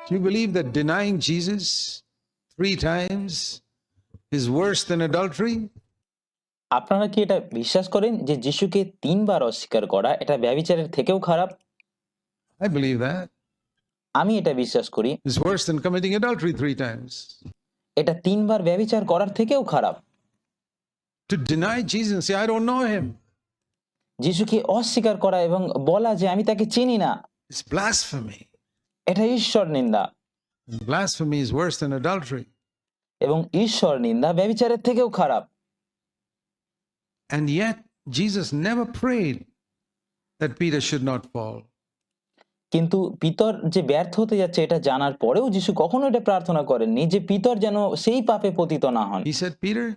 Do you believe that denying Jesus 3 times is worse than adultery? আপনারা কি এটা বিশ্বাস করেন যে যিশুকে 3 বার অস্বীকার করা এটা ব্যভিচারের থেকেও খারাপ? I believe that. আমি এটা বিশ্বাস করি। It's worse than committing adultery 3 times. এটা 3 বার ব্যভিচার করার থেকেও খারাপ। To deny Jesus and say, I don't know him. যিশুকে অস্বীকার করা এবং বলা যে আমি তাকে চিনি না, It's blasphemy. এটা ঈশ্বর নিন্দা। And blasphemy is worse than adultery. এবং ঈশ্বর নিন্দা ব্যভিচারের থেকেও খারাপ। And yet, Jesus never prayed that Peter should not fall. কিন্তু পিতর যে ব্যর্থ হতে যাচ্ছে এটা জানার পরেও যিশু কখনো এটা প্রার্থনা করেননি যে পিতর যেন সেই পাপে পতিত না হন। He said, Peter,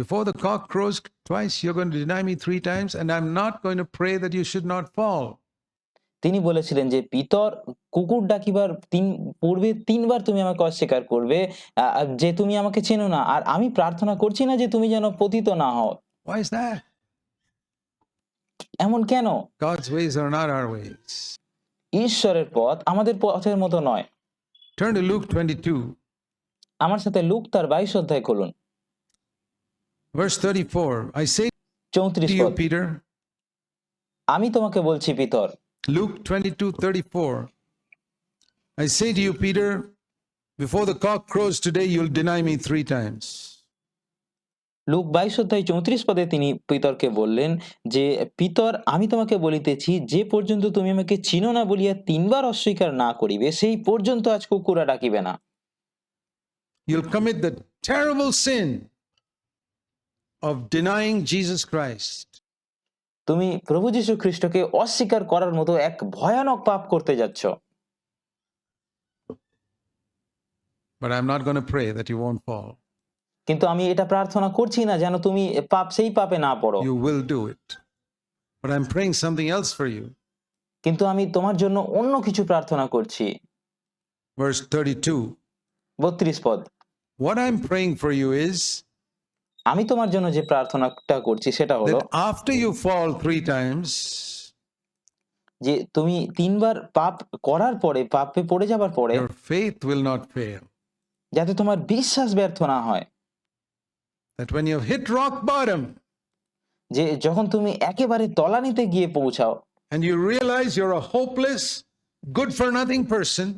before the cock crows twice, you're going to deny me 3 times, and I'm not going to pray that you should not fall. তিনি বলেছিলেন যে পিতর কুকুর ডাকিবার পূর্বে 3 বার তুমি আমাকে অস্বীকার করবে, যে তুমি আমাকে চেনো না, আর আমি প্রার্থনা করছি না যে তুমি যেন পতিত না হও। Why is that? এমন কেন? God's ways are not our ways. ঈশ্বরের পথ আমাদের পথের মতো নয়। Turn to Luke 22, আমার সাথে লুক তার 22 অধ্যায় খুলুন, verse 34. I say 34 to you, পদ। Peter, আমি তোমাকে বলছি Peter. Luke 22:34. I say to you, Peter, before the cock crows today, you'll deny me 3 times. Look 22 অধ্যায় 34 পদে তিনি পিতরকে বললেন যে পিতর, আমি তোমাকে বলিতেছি যে পর্যন্ত তুমি আমাকে চিনো না বলিয়া 3 বার অস্বীকার না করিবে সেই পর্যন্ত আজ কুকুরা ডাকিবে না। You'll commit the terrible sin of denying Jesus Christ. তুমি প্রভু যীশু খ্রিস্টকে অস্বীকার করার মতো এক ভয়ানক পাপ করতে যাচ্ছ। But I'm not going to pray that you won't fall. কিন্তু আমি এটা প্রার্থনা করছি না যেন তুমি সেই পাপে না পড়ো। You will do it. But I'm praying something else for you. কিন্তু আমি তোমার জন্য অন্য কিছু প্রার্থনা করছি। Verse 32. 32 পদ। What I'm praying for you is আমি তোমার জন্য যে প্রার্থনাটা করছি সেটা হলো that after you fall 3 times, যে তুমি 3 বার পাপ করার পরে, পাপে পড়ে যাবার পরে, your faith will not fail. যাতে তোমার বিশ্বাস ব্যর্থ না হয়। That when you've hit rock bottom যে যখন তুমি একেবারে তলানিতে গিয়ে পৌঁছাও and you realize you're a hopeless, good for nothing person,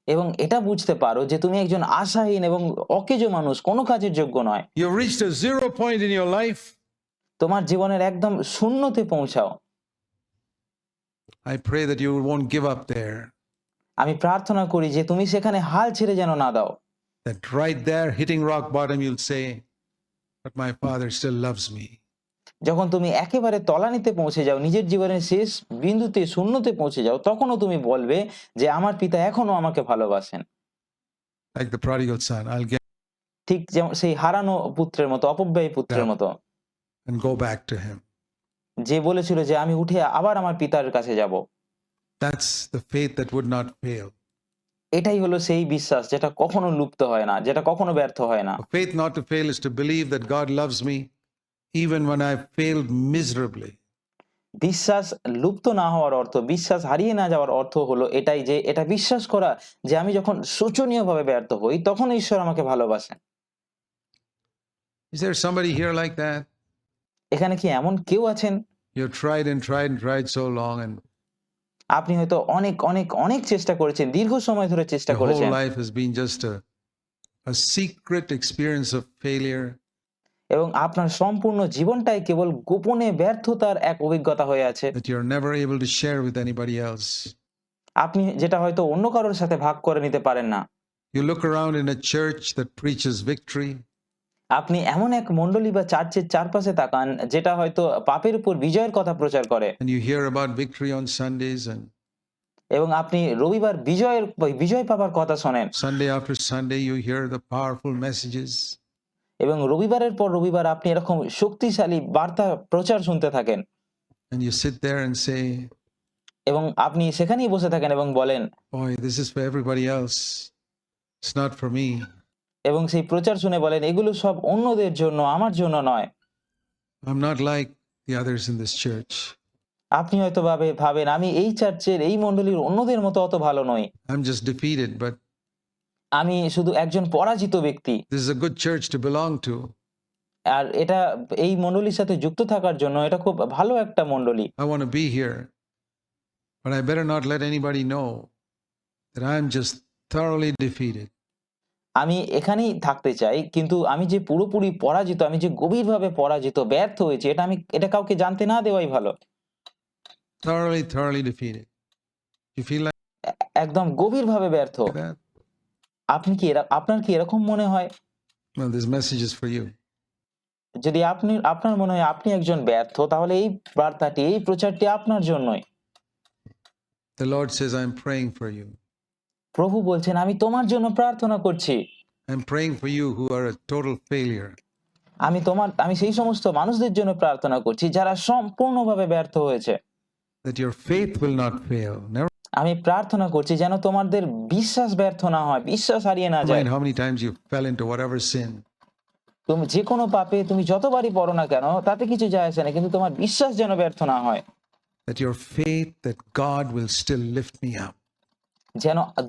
এবং এটা বুঝতে পারো যে তুমি একজন আশাহীন এবং অকেজো মানুষ, কোনো কাজের যোগ্য নয়, you've reached a 0 point in your life, তোমার জীবনের একদম শূন্যতে পৌঁছাও, I pray that you won't give up there. আমি প্রার্থনা করি যে তুমি সেখানে হাল ছেড়ে যেন না দাও। That right there, hitting rock bottom, you'll say, but my Father still loves me. যখন তুমি একেবারে তলানিতে পৌঁছে যাও, নিজের জীবনের শেষ বিন্দুতে, শূন্যতে পৌঁছে যাও, তখনও তুমি বলবে যে আমার পিতা এখনো আমাকে ভালোবাসেন। Like the prodigal son, I'll get ঠিক যেমন সেই হারানো পুত্রের মতো, অপব্যয়ী পুত্রের মতো, and go back to him. যে বলেছিল যে আমি উঠে আবার আমার পিতার কাছে যাব। That's the faith that would not fail. এটাই হলো সেই বিশ্বাস যেটা কখনো লুপ্ত হয় না, যেটা কখনো ব্যর্থ হয় না। A faith not to fail is to believe that God loves me even when I've failed miserably. বিশ্বাস লুপ্ত না হওয়ার অর্থ, বিশ্বাস হারিয়ে না যাওয়ার অর্থ হলো এটাই যে এটা বিশ্বাস করা যে আমি যখন শোচনীয়ভাবে ব্যর্থ হই তখন ঈশ্বর আমাকে ভালোবাসেন। Is there somebody here like that? এখানে কি এমন কেউ আছেন? You've tried and tried and tried so long, and আপনি হয়তো অনেক অনেক অনেক চেষ্টা করেছেন, দীর্ঘ সময় ধরে চেষ্টা your করেছেন, whole life has been just a secret experience of failure. এবং আপনার সম্পূর্ণ জীবনটাই কেবল গোপনে ব্যর্থতার এক অভিজ্ঞতা হয়ে আছে, That you're never able to share with anybody else. আপনি যেটা হয়তো অন্য কারোর সাথে ভাগ করে নিতে পারেন না। You look around in a church that preaches victory, আপনি এমন এক মণ্ডলী বা চার্চের চারপাশে তাকান যেটা হয়তো পাপের উপর বিজয়ের কথা প্রচার করে, and you hear about victory on Sundays, and এবং আপনি রবিবার বিজয় পাবার কথা শোনেন, Sunday after Sunday you hear the powerful messages, এবং রবিবারের পর রবিবার আপনি এরকম শক্তিশালী বার্তা প্রচার শুনতে থাকেন, and you sit there and say, এবং আপনি সেখানেই বসে থাকেন এবং বলেন, boy, this is for everybody else. It's not for me. এবং সেই প্রচার শুনে বলেন এগুলো সব অন্যদের জন্য, আমার জন্য নয়। I'm not like the others in this church. আপনি হয়তো ভাবেন আমি এই চার্চের এই মণ্ডলীর অন্যদের মতো অত ভালো নই, I'm just defeated, but আমি শুধু একজন পরাজিত ব্যক্তি। this is a good church to belong to. আর এটা এই মণ্ডলীর সাথে যুক্ত থাকার জন্য এটা খুব ভালো একটা মণ্ডলী। I want to be here, but I better not let anybody know that I'm just thoroughly defeated. আমি এখানেই থাকতে চাই, কিন্তু আমি যে পুরোপুরি পরাজিত, আমি যে গভীরভাবে পরাজিত, ব্যর্থ হয়েছি, এটা কাউকে জানতে না দেওয়াই ভালো। Thoroughly defeated. You feel like একদম গভীরভাবে ব্যর্থ। that? আপনার কি এরকম মনে হয়? Well, this message is for you. যদি আপনার মনে হয় আপনি একজন ব্যর্থ, তাহলে এই বার্তাটি, এই প্রচারটি আপনার জন্যই। The Lord says, I'm praying for you. প্রভু বলছেন আমি তোমার জন্য প্রার্থনা করছি। I'm praying for you who are a total failure. আমি সেই সমস্ত মানুষদের জন্য প্রার্থনা করছি যারা সম্পূর্ণভাবে ব্যর্থ হয়েছে। That your faith will not fail. Never আমি প্রার্থনা করছি যেন তোমাদের বিশ্বাস ব্যর্থ না হয়, বিশ্বাস হারিয়ে না যায়। mind how many times you fell into whatever sin. তুমি যে কোনো পাপে তুমি যতবারই পড়ো না কেন তাতে কিছু যায় আসে না, কিন্তু তোমার বিশ্বাস যেন ব্যর্থ না হয়। That your faith that God will still lift me up.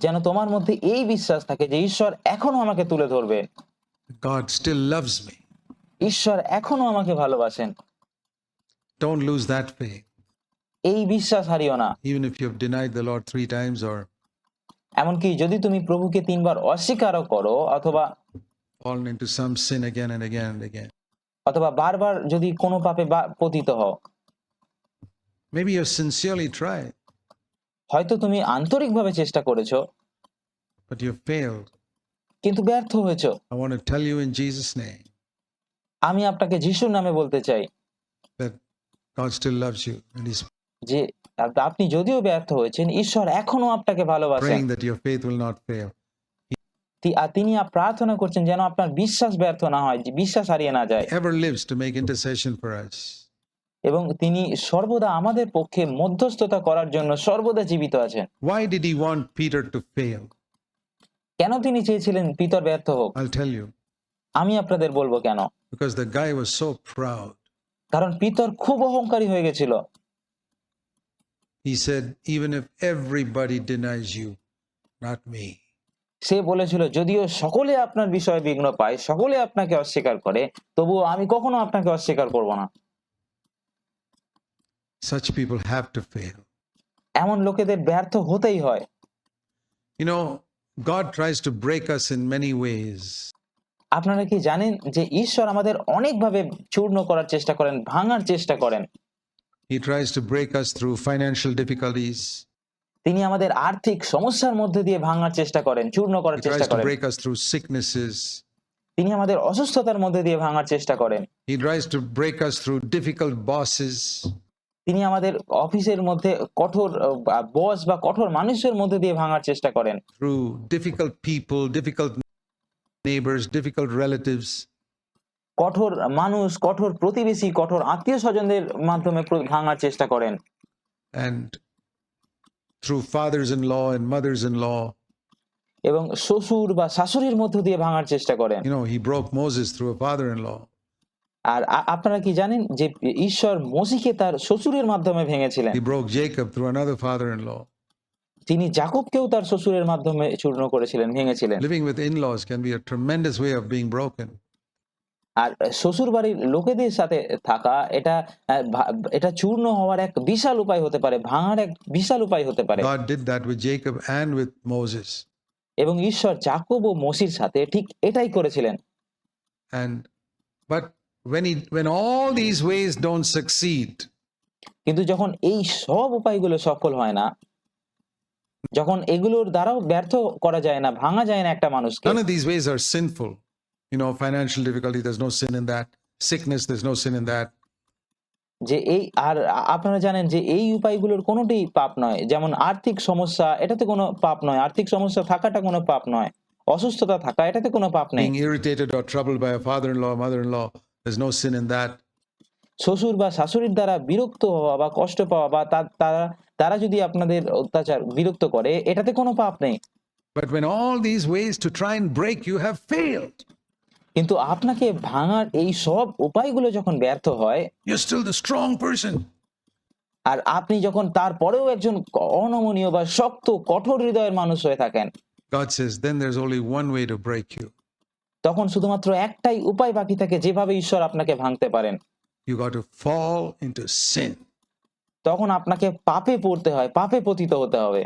যেন তোমার মধ্যে এই বিশ্বাস থাকে যে ঈশ্বর এখনো আমাকে তুলে ধরবে, God still loves me. ঈশ্বর এখনো আমাকে ভালোবাসেন। Don't lose that faith. এই বিশ্বাস হারিও না। Even if you have denied the Lord 3 times or এমনকি যদি তুমি প্রভুকে 3 বার অস্বীকারও করো, অথবা fallen into some sin again and again and again. বারবার যদি কোনো পাপে পতিত হও, Maybe you have sincerely tried, হয়তো তুমি আন্তরিকভাবে চেষ্টা করেছো but you have failed. কিন্তু ব্যর্থ হয়েছো। I want to tell you in Jesus' name আমি আপনাকে যিশুর নামে বলতে চাই that God still loves you and He's যে আপনি যদিও ব্যর্থ হয়েছেন, ঈশ্বর এখনো আপনাকে ভালোবাসেন। praying that your faith will not fail. আর তিনি প্রার্থনা করছেন যেন আপনার বিশ্বাস ব্যর্থ না হয়, যে বিশ্বাস হারিয়ে না যায়। Ever lives to make intercession for us. এবং তিনি সর্বদা আমাদের পক্ষে মধ্যস্থতা করার জন্য সর্বদা জীবিত আছেন। Why did He want Peter to fail? কেন তিনি চেয়েছিলেন পিতর ব্যর্থ হোক? I'll tell you. আমি আপনাদের বলবো কেন। Because the guy was so proud. কারণ পিতর খুব অহংকারী হয়ে গেছিল। He said, even if everybody denies you, not me. সে বলেছিল যদিও সকলে আপনার বিষয়ে বিঘ্ন পায়, সকলে আপনাকে অস্বীকার করে, তবুও আমি কখনো আপনাকে অস্বীকার করব না। Such people have to fail. এমন লোকেদের ব্যর্থ হতেই হয়। You know, God tries to break us in many ways. আপনারা কি জানেন যে ঈশ্বর আমাদের অনেকভাবে চূর্ণ করার চেষ্টা করেন, ভাঙার চেষ্টা করেন। He tries to break us through financial difficulties. তিনি আমাদের আর্থিক সমস্যার মধ্যে দিয়ে ভাঙার চেষ্টা করেন, চূর্ণ He করার চেষ্টা tries to করেন। break us through sicknesses. তিনি আমাদের অসুস্থতার মধ্যে দিয়ে ভাঙার চেষ্টা করেন। He tries to break us through difficult bosses. তিনি আমাদের অফিসের মধ্যে কঠোর বস বা কঠোর মানুষের মধ্যে দিয়ে ভাঙার চেষ্টা করেন। Through difficult people, difficult neighbors, difficult relatives. কঠোর মানুষ, কঠোর প্রতিবেশী, কঠোর আত্মীয় স্বজনদের মাধ্যমে ভাঙার চেষ্টা করেন। And through fathers-in-law and mothers-in-law. এবং শ্বশুর বা শাশুড়ির মধ্য দিয়ে ভাঙার চেষ্টা করেন। You know, He broke Moses through a father-in-law. আর আপনারা কি জানেন যে ঈশ্বর মোশিকে তার শ্বশুরের মাধ্যমে ভেঙেছিলেন। He broke Jacob through another father-in-law. তিনি যাকবকেও তার শ্বশুরের মাধ্যমে চূর্ণ করেছিলেন, ভেঙেছিলেন। Living with in-laws can be a tremendous way of being broken. আর শ্বশুর বাড়ির লোকেদের সাথে থাকা এটা চূর্ণ হওয়ার এক বিশাল উপায় হতে পারে, ভাঙার এক বিশাল উপায় হতে পারে। God did that with Jacob and with Moses. এবং ঈশ্বর যাকব ও মোশির সাথে ঠিক এটাই করেছিলেন। But when all these ways don't succeed, কিন্তু যখন এই সব উপায়গুলো সফল হয় না, যখন এগুলোর দ্বারাও ব্যর্থ করা যায় না, ভাঙা যায় না একটা মানুষকে, none of these ways are sinful. You know, financial difficulty, there's no sin in that. Sickness, there's no sin in that. যে আপনারা জানেন যে এই উপায়গুলোর কোনোটাই পাপ নয়। যেমন আর্থিক সমস্যা, এটাতে কোনো পাপ নয়। আর্থিক সমস্যা থাকাটা কোনো পাপ নয়। অসুস্থতা থাকা, এটাতে কোনো পাপ নেই। Being irritated or troubled by a father-in-law, mother-in-law, there's no sin in that. শ্বশুর বা শাশুড়ির দ্বারা বিরক্ত হওয়া বা কষ্ট পাওয়া বা তারা যদি আপনাদের অত্যাচার বিরক্ত করে, এটাতে কোনো পাপ নেই। But when all these ways to try and break you have failed, কিন্তু আপনাকে ভাঙার এই সব উপায়গুলো যখন ব্যর্থ হয়, you're still the strong person. আর আপনি যখন তারপরেও একজন অনমনীয় বা শক্ত কঠোর হৃদয়ের মানুষ হয়ে থাকেন, God says, then there's only one way to break you. তখন শুধুমাত্র একটাই উপায় বাকি থাকে যেভাবে ঈশ্বর আপনাকে ভাঙতে পারেন। You got to fall into sin. তখন আপনাকে পাপে পড়তে হয়, পাপে পতিত হতে হবে।